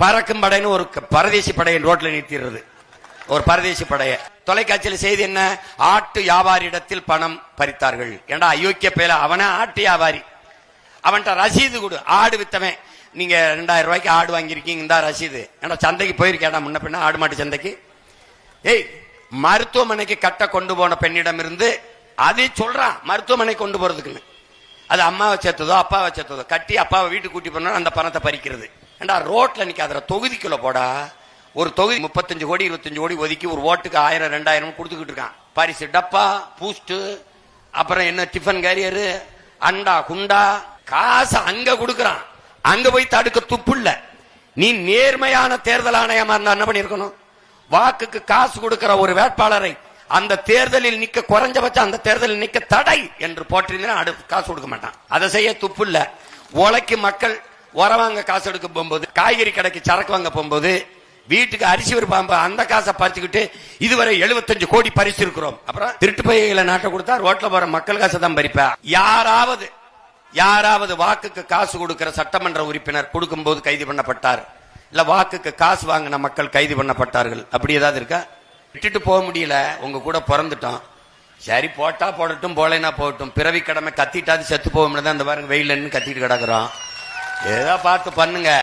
பறக்கும் படைன்னு ஒரு பரதேசி படையை ரோட்ல நிறுத்திடுறது. ஒரு பரதேசி படைய தொலைக்காட்சியில் செய்தி என்ன, ஆட்டு வியாபாரியிடத்தில் பணம் பறித்தார்கள். ஏண்டா அயோக்கிய பேல, அவன ஆட்டு வியாபாரி, அவன்கிட்ட ரசீது கொடு. ஆடு வித்தவன், நீங்க 2000 ரூபாய்க்கு ஆடு வாங்கியிருக்கீங்க, இந்த ரசீது. ஏன்னா சந்தைக்கு போயிருக்கேடா முன்ன பின்ன, ஆடு மாட்டு சந்தைக்கு. ஏய், மருத்துவமனைக்கு கட்ட கொண்டு போன பெண்ணிடம் இருந்து அதை சொல்றான், மருத்துவமனை கொண்டு போறதுக்குன்னு. அது அம்மாவை சேர்த்ததோ அப்பாவை சேர்த்ததோ, கட்டி அப்பாவை வீட்டுக்கு கூட்டி போனா அந்த பணத்தை பறிக்கிறது. ஏண்டா ரோட்ல நிக்காத, தொகுதிக்குள்ள போடா. ஒரு தொகுதி 35 கோடி 25 கோடி ஒதுக்கி ஒரு ஓட்டுக்கு 1000 2000 கொடுத்துக்கிட்டு இருக்கான். பரிசு டப்பா, பூஸ்ட், அப்புறம் என்ன டிஃபன் கேரியரு, அண்டா குண்டா, காசு அங்க கொடுக்கறான். அங்க போய் தடுக்க துப்பு இல்ல. நீ நேர்மையான தேர்தல் ஆணையமா இருந்தா என்ன பண்ணிருக்கணும்? வாக்குக்கு காசு கொடுக்கிற ஒரு வேட்பாளரை அந்த தேர்தலில் நிக்க, குறைஞ்சபட்சம் அந்த தேர்தலில் நிக்க தடை என்று போட்டிருந்தா அடுத்து காசு கொடுக்க மாட்டான். அதை செய்ய துப்பு இல்ல. உழைக்கு மக்கள் உரவாங்க காசு எடுக்க போகும்போது, காய்கறி கடைக்கு சரக்கு வாங்க போகும்போது, வீட்டுக்கு அரிசி விருப்பாம்ப அந்த காசை பறிச்சுக்கிட்டு இதுவரை 75 கோடி பரிசு இருக்கிறோம். அப்புறம் திருட்டு பைகளை நாட்டை கொடுத்தா ரோட்ல போற மக்கள் காசை தான் பறிப்பா. யாராவது வாக்குக்கு காசு கொடுக்கிற சட்டமன்ற உறுப்பினர் கொடுக்கும் போது கைது பண்ணப்பட்டார், இல்ல வாக்குக்கு காசு வாங்கின மக்கள் கைது பண்ணப்பட்டார்கள், அப்படி ஏதாவது இருக்கா? விட்டுட்டு போக முடியல, உங்க கூட பிறந்துட்டோம், சரி போட்டா போடட்டும், போலேனா போகட்டும், பிறவி கடமை கத்திட்டாது செத்து போக முடியாது. அந்த பாருங்க வெயிலன்னு கத்திட்டு கிடக்குறோம், ஏதோ பார்த்து பண்ணுங்க.